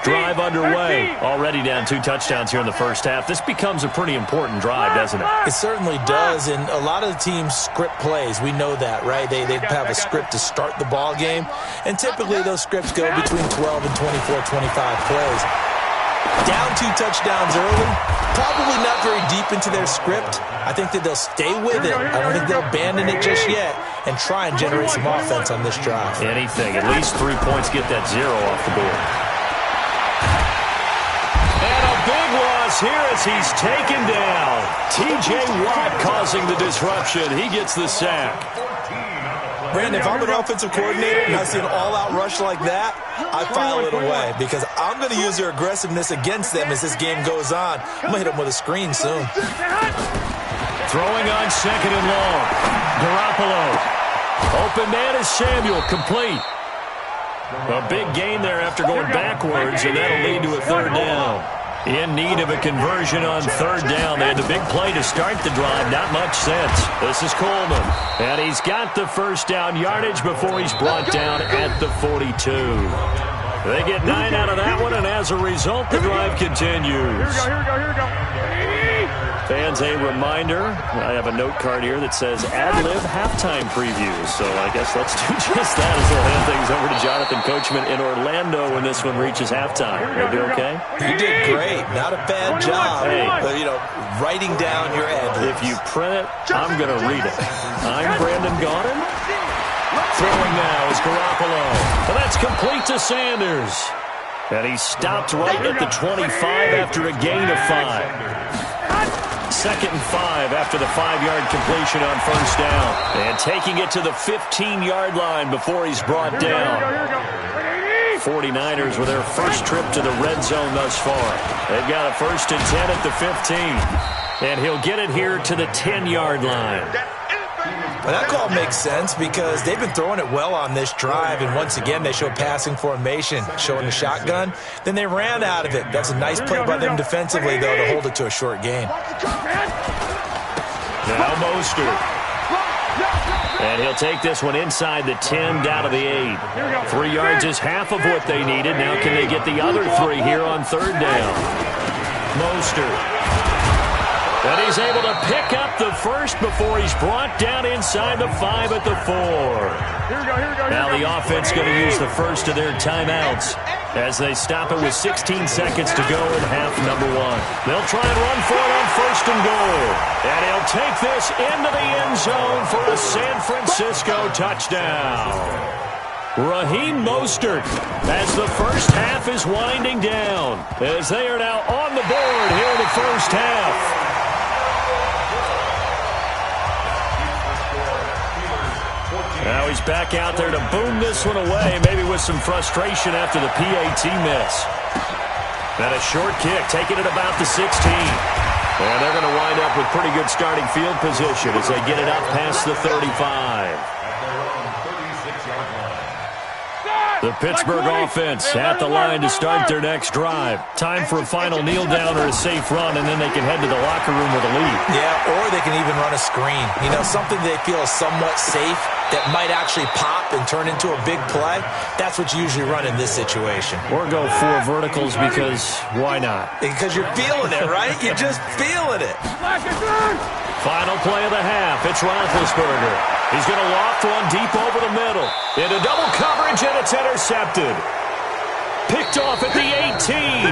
drive underway. Already down 2 touchdowns here in the first half. This becomes a pretty important drive, doesn't it? It certainly does, and a lot of the teams script plays. We know that, right? They have a script to start the ball game, and typically those scripts go between 12 and 24, 25 plays. Down 2 touchdowns early, probably not very deep into their script. I think that they'll stay with it. I don't think they'll abandon it just yet and try and generate some offense on this drive. Anything. At least 3 points, get that 0 off the board. And a big loss here as he's taken down. T.J. Watt causing the disruption. He gets the sack. Brandon, if I'm an offensive coordinator and I see an all-out rush like that, I file it away because I'm going to use their aggressiveness against them as this game goes on. I'm going to hit them with a screen soon. Throwing on 2nd and long. Garoppolo. Open man is Samuel. Complete. A big gain there after going backwards, and that'll lead to a 3rd down. In need of a conversion on 3rd down. They had the big play to start the drive. Not much sense. This is Coleman. And he's got the 1st down yardage before he's brought down at the 42. They get 9 out of that one, and as a result, the drive continues. Here we go. Fans, a reminder, I have a note card here that says ad-lib halftime previews. So I guess let's do just that as we'll hand things over to Jonathan Coachman in Orlando when this one reaches halftime. You do okay? You did great. Not a bad job. Hey. But, writing down your ad-libs. If you print it, I'm going to read it. I'm Brandon Gaudin. Throwing now is Garoppolo. And that's complete to Sanders. And he stopped right at the 25 after a gain of 5. 2nd and 5 after the 5-yard completion on 1st down. And taking it to the 15-yard line before he's brought down. 49ers with their first trip to the red zone thus far. They've got a 1st and 10 at the 15. And he'll get it here to the 10-yard line. Well, that call makes sense because they've been throwing it well on this drive, and once again they show passing formation, showing the shotgun. Then they ran out of it. That's a nice play by them defensively, though, to hold it to a short gain. Now Mostert. And he'll take this one inside the 10, down to the 8. 3 yards is half of what they needed. Now can they get the other 3 here on 3rd down? Mostert. And he's able to pick up the 1st before he's brought down inside the 5 at the 4. Now the offense going to use the first of their timeouts as they stop it with 16 seconds to go in half number 1. They'll try and run for it on 1st and goal. And he'll take this into the end zone for a San Francisco touchdown. Raheem Mostert as the first half is winding down as they are now on the board here in the first half. Now he's back out there to boom this one away, maybe with some frustration after the PAT miss. And a short kick, taking it about the 16. And they're going to wind up with pretty good starting field position as they get it up past the 35. The Pittsburgh offense at the line to start their next drive. Time for a final kneel down or a safe run, and then they can head to the locker room with a lead. Yeah, or they can even run a screen. Something they feel is somewhat safe that might actually pop and turn into a big play. That's what you usually run in this situation. Or go 4 verticals because why not? Because you're feeling it, right? You're just feeling it. Final play of the half. It's Roethlisberger. He's going to loft one deep over the middle. Into double coverage, and it's intercepted. Picked off at the 18.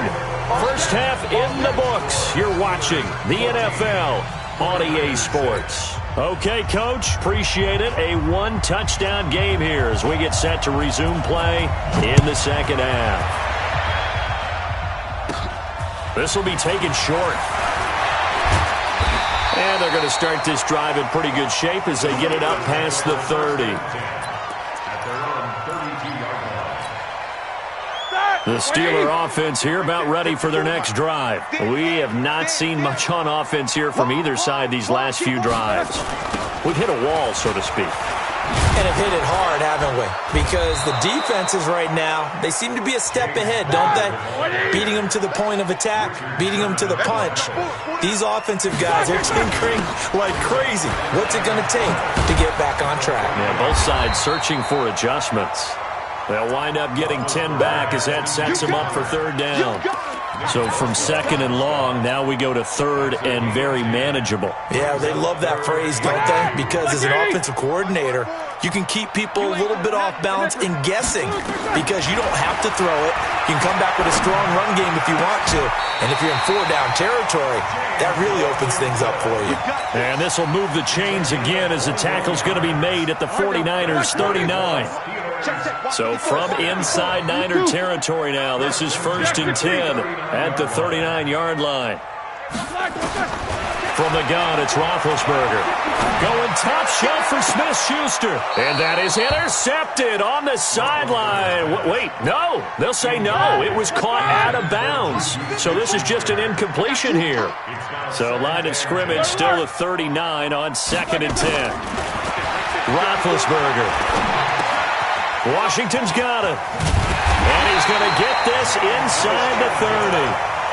First half in the books. You're watching the NFL on EA Sports. Okay, Coach, appreciate it. A 1-touchdown game here as we get set to resume play in the second half. This will be taken short. And they're going to start this drive in pretty good shape as they get it up past the 30. The Steeler offense here about ready for their next drive. We have not seen much on offense here from either side these last few drives. We've hit a wall, so to speak. And have hit it hard, haven't we? Because the defenses right now, they seem to be a step ahead, don't they? Beating them to the point of attack, beating them to the punch. These offensive guys are tinkering like crazy. What's it going to take to get back on track? Yeah, both sides searching for adjustments. They'll wind up getting 10 back as that sets them up for third down. So from second and long, now we go to third and very manageable. Yeah, they love that phrase, don't they? Because as an offensive coordinator, you can keep people a little bit off balance and guessing because you don't have to throw it. You can come back with a strong run game if you want to. And if you're in four-down territory, that really opens things up for you. And this will move the chains again as the tackle's going to be made at the 49ers 39. So from inside Niner territory now, this is 1st and 10 at the 39-yard line. From the gun, it's Roethlisberger. Going top shelf for Smith-Schuster. And that is intercepted on the sideline. Wait, no. They'll say no. It was caught out of bounds. So this is just an incompletion here. So line of scrimmage still at 39 on 2nd and 10. Roethlisberger. Washington's got it. And he's going to get this inside the 30.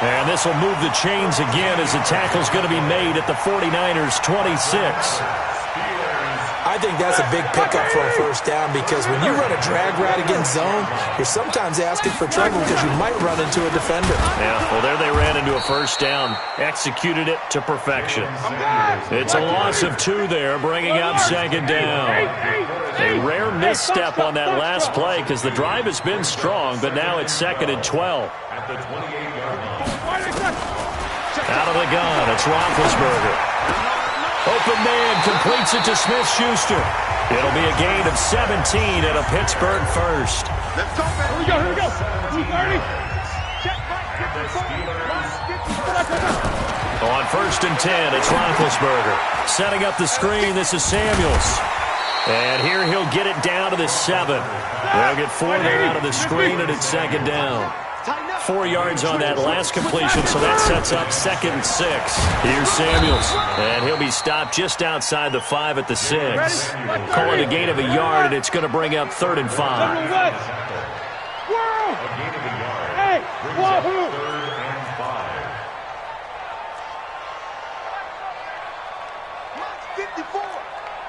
And this will move the chains again as the tackle's going to be made at the 49ers 26. I think that's a big pickup for a first down because when you run a drag route against zone, you're sometimes asking for trouble because you might run into a defender. Yeah, well, there they ran into a first down. Executed it to perfection. It's a loss of 2 there, bringing up 2nd down. A rare misstep on that last play because the drive has been strong, but now it's 2nd and 12. Out of the gun, it's Roethlisberger. Open man completes it to Smith-Schuster. It'll be a gain of 17 and a Pittsburgh first. Let's go, man. Here we go. 230. On 1st and 10, it's Roethlisberger. Setting up the screen, this is Samuels. And here he'll get it down to the 7. They'll get 4 there out of the screen, and it's 2nd down. 4 yards on that last completion, so that sets up 2nd and 6. Here's Samuels, and he'll be stopped just outside the 5 at the 6. Call it a gain of a yard, and it's going to bring up 3rd and 5. Hey, wahoo!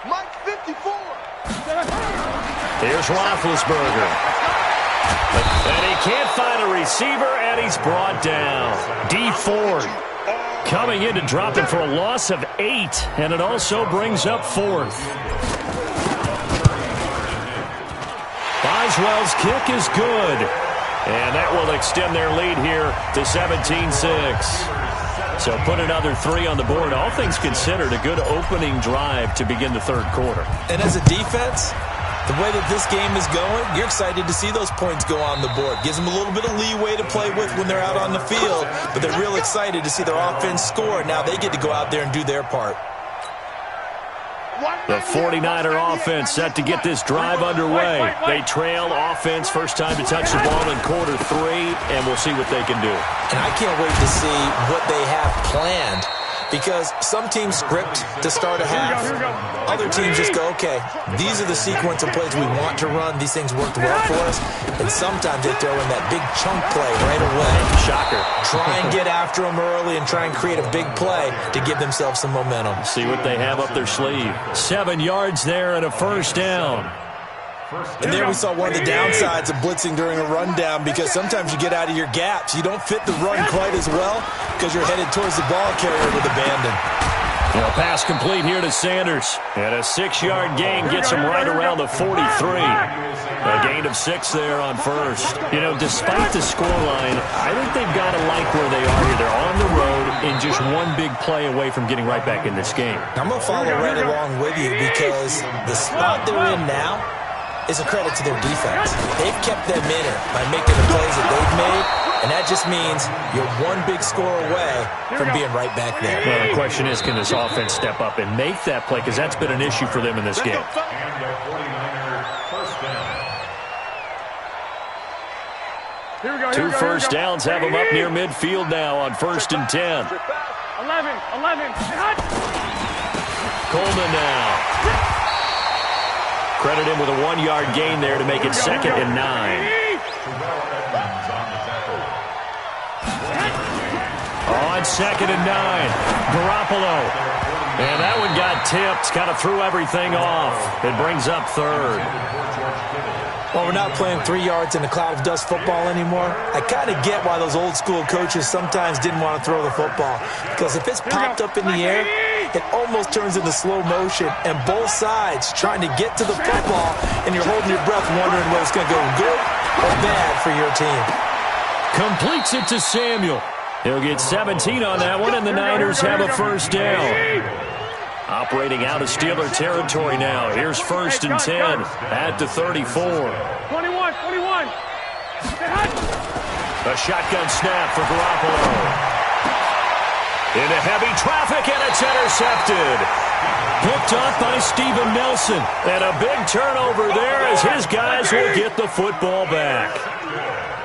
Mike 54. Here's Roethlisberger. And he can't find a receiver, and he's brought down. D Ford coming in to drop him for a loss of 8, and it also brings up 4th. Boswell's kick is good, and that will extend their lead here to 17-6. So put another 3 on the board. All things considered, a good opening drive to begin the third quarter. And as a defense, the way that this game is going, you're excited to see those points go on the board. Gives them a little bit of leeway to play with when they're out on the field, but they're real excited to see their offense score. Now they get to go out there and do their part. The 49er offense set to get this drive underway. They trail offense, first time to touch the ball in quarter 3, and we'll see what they can do. And I can't wait to see what they have planned. Because some teams script to start a half. Other teams just go, okay, these are the sequence of plays we want to run. These things worked well for us. And sometimes they throw in that big chunk play right away. Shocker. Try and get after them early and try and create a big play to give themselves some momentum. See what they have up their sleeve. 7 yards there and a first down. And there we saw one of the downsides of blitzing during a rundown because sometimes you get out of your gaps. You don't fit the run quite as well because you're headed towards the ball carrier with abandon. Pass complete here to Sanders. And a 6-yard gain gets him right around the 43. A gain of 6 there on first. Despite the scoreline, I think they've got to like where they are here. They're on the road and just one big play away from getting right back in this game. I'm going to follow right along with you because the spot they're in now is a credit to their defense. They've kept them in it by making the plays that they've made, and that just means you're one big score away from being right back there. Well, the question is, can this offense step up and make that play? Because that's been an issue for them in this game. Two first downs have them up near midfield now on 1st and 10. 11. Coleman now. Credit him with a 1-yard gain there to make it 2nd and 9. On 2nd and 9, Garoppolo. And that one got tipped, kind of threw everything off. It brings up 3rd. Well, we're not playing 3 yards in a cloud of dust football anymore. I kind of get why those old school coaches sometimes didn't want to throw the football. Because if it's popped up in the air, it almost turns into slow motion. And both sides trying to get to the football, and you're holding your breath wondering whether it's going to go good or bad for your team. Completes it to Samuel. He'll get 17 on that one, and the Niners have a first down. Operating out of Steeler territory now. Here's 1st and 10 at the 34. 21. A shotgun snap for Garoppolo. Into heavy traffic, and it's intercepted. Picked up by Steven Nelson. And a big turnover there as his guys will get the football back.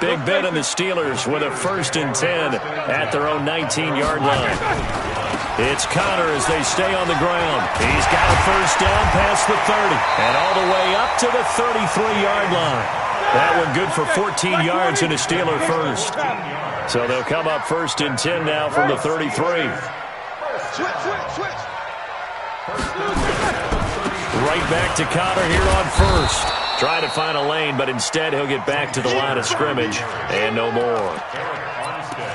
Big Ben and the Steelers with a 1st and 10 at their own 19-yard line. It's Connor as they stay on the ground. He's got a first down past the 30 and all the way up to the 33-yard line. That one good for 14 yards and a Steeler first. So they'll come up 1st and 10 now from the 33. Right back to Connor here on 1st. Trying to find a lane, but instead he'll get back to the line of scrimmage and no more.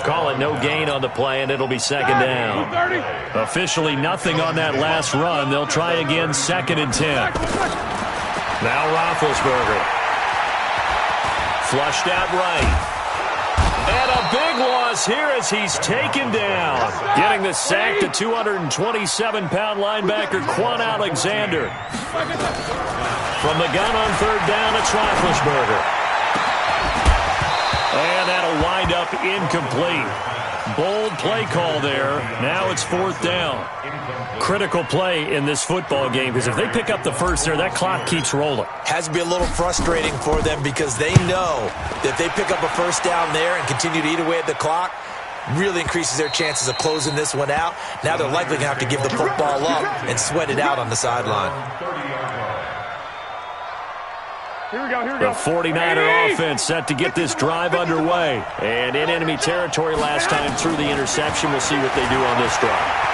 Call it no gain on the play, and it'll be 2nd down. Officially nothing on that last run. They'll try again 2nd and 10. Now Roethlisberger. Flushed out right. And a big loss here as he's taken down. Getting the sack to 227-pound linebacker Quan Alexander. From the gun on 3rd down, it's Roethlisberger. And that'll wind up incomplete. Bold play call there. Now it's 4th down. Critical play in this football game because if they pick up the first there, that clock keeps rolling. Has to be a little frustrating for them because they know that if they pick up a first down there and continue to eat away at the clock, really increases their chances of closing this one out. Now they're likely going to have to give the football up and sweat it out on the sideline. The 49er offense set to get this drive underway. And in enemy territory last time through the interception. We'll see what they do on this drive.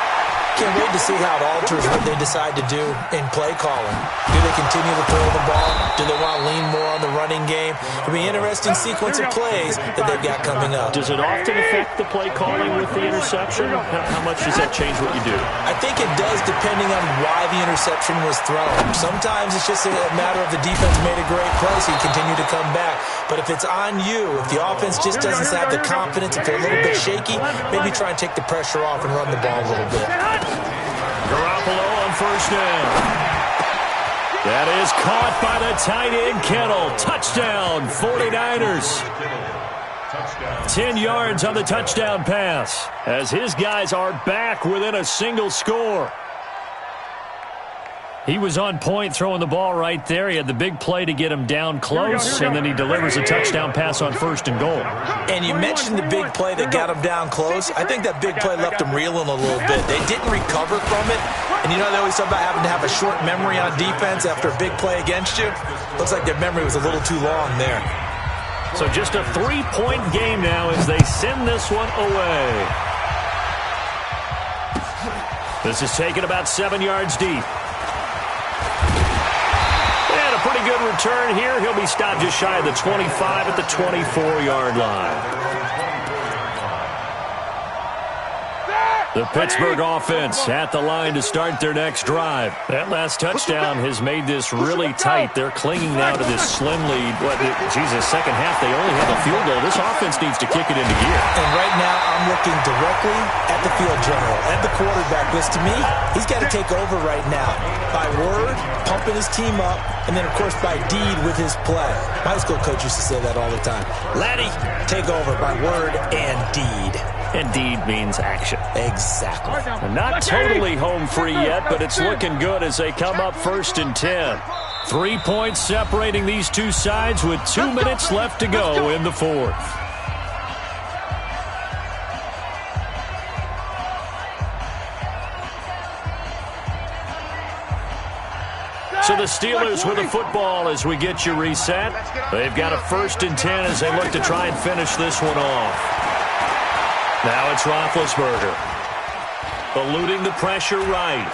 Can't wait to see how it alters what they decide to do in play calling. Do they continue to throw the ball? Do they want to lean more on the running game? It'll be an interesting sequence of plays that they've got coming up. Does it often affect the play calling with the interception? How much does that change what you do? I think it does depending on why the interception was thrown. Sometimes it's just a matter of the defense made a great play, so you continue to come back. But if it's on you, if the offense just doesn't have the confidence, if they're a little bit shaky, maybe try and take the pressure off and run the ball a little bit. Garoppolo on 1st down. That is caught by the tight end, Kittle. Touchdown, 49ers. 10 yards on the touchdown pass as his guys are back within a single score. He was on point throwing the ball right there. He had the big play to get him down close, and then he delivers a touchdown pass on 1st and goal. And you mentioned the big play that got him down close. I think that big play left him reeling a little bit. They didn't recover from it. And you know they always talk about having to have a short memory on defense after a big play against you? Looks like their memory was a little too long there. So just a 3-point game now as they send this one away. This is taken about 7 yards deep. And a pretty good return here. He'll be stopped just shy of the 25 at the 24-yard line. The Pittsburgh offense at the line to start their next drive. That last touchdown has made this really tight. They're clinging now to this slim lead. Second half, they only have a field goal. This offense needs to kick it into gear. And right now, I'm looking directly at the field general, at the quarterback. Because to me, he's got to take over right now. By word, pumping his team up, and then, of course, by deed with his play. My high school coach used to say that all the time. Laddie, take over by word and deed. And deed means action. Exactly. Not totally home free yet, but it's looking good as they come up 1st and 10. 3 points separating these two sides with 2 minutes left to go in the 4th. So the Steelers with the football as we get you reset. They've got a 1st and 10 as they look to try and finish this one off. Now it's Roethlisberger. Eluding the pressure right.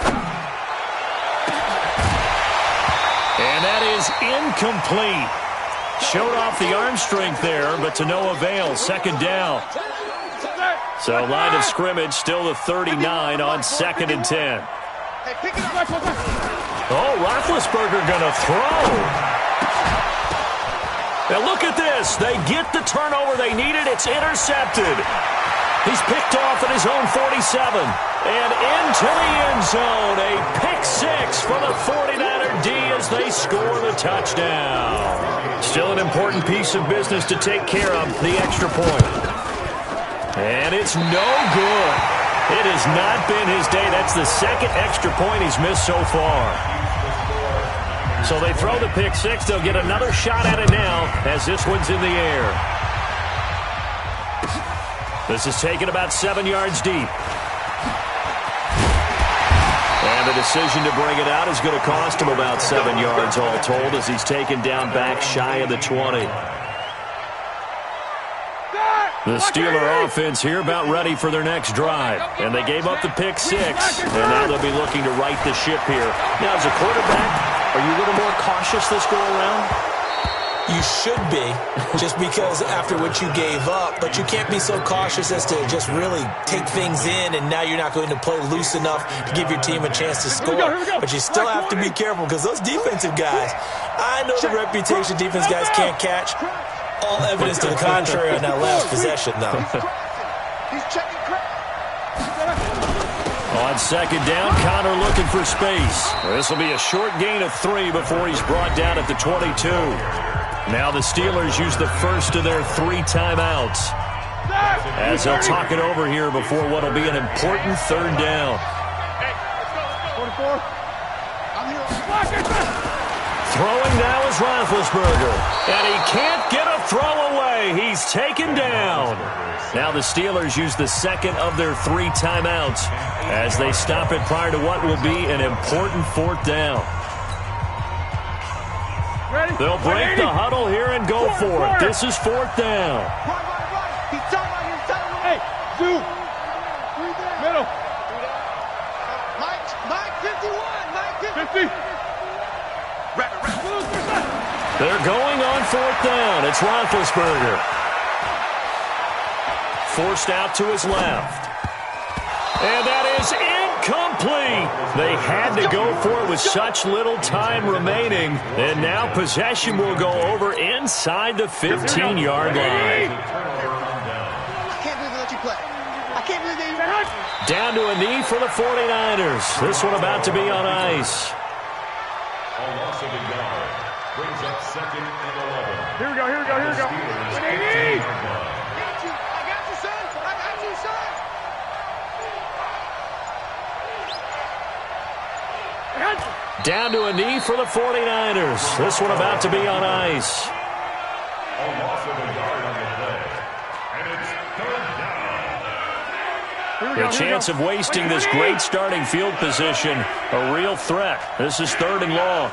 And that is incomplete. Showed off the arm strength there, but to no avail. Second down. So line of scrimmage still the 39 on 2nd and 10. Oh, Roethlisberger going to throw. Now look at this. They get the turnover they needed. It's intercepted. He's picked off at his own 47. And into the end zone. A pick six for the 49er D as they score the touchdown. Still an important piece of business to take care of, the extra point. And it's no good. It has not been his day. That's the second extra point he's missed so far. So they throw the pick six. They'll get another shot at it now as this one's in the air. This is taken about 7 yards deep. And the decision to bring it out is going to cost him about 7 yards all told as he's taken down back shy of the 20. The Steeler offense here about ready for their next drive. And they gave up the pick six, and now they'll be looking to right the ship here. Now, as a quarterback, are you a little more cautious this go-around? You should be, just because after what you gave up, but you can't be so cautious as to just really take things in, and now you're not going to play loose enough to give your team a chance to score. But you still have to be careful because those defensive guys, I know the reputation defense guys can't catch. All evidence to the contrary on that last possession, though. On second down, Connor looking for space. This will be a short gain of 3 before he's brought down at the 22. Now the Steelers use the first of their 3 timeouts as they'll talk it over here before what will be an important third down. Throwing now is Roethlisberger, and he can't get a throw away. He's taken down. Now the Steelers use the second of their 3 timeouts as they stop it prior to what will be an important 4th down. They'll break the huddle here and go for it. This is 4th down. Hey, Zoo. Middle. Mike 51. Mike 50. They're going on 4th down. It's Roethlisberger. Forced out to his left. And that is incomplete. They had to go for it with such little time remaining. And now possession will go over inside the 15-yard line. I can't believe they let you play. I can't believe they even... Down to a knee for the 49ers. This one about to be on ice. A loss of a yard brings up 2nd and 11. Here we go. What do you need? I got you, son. Down to a knee for the 49ers. This one about to be on ice. A loss of a yard on the play. And it's 3rd down. The chance of wasting this great starting field position, a real threat. This is 3rd and long.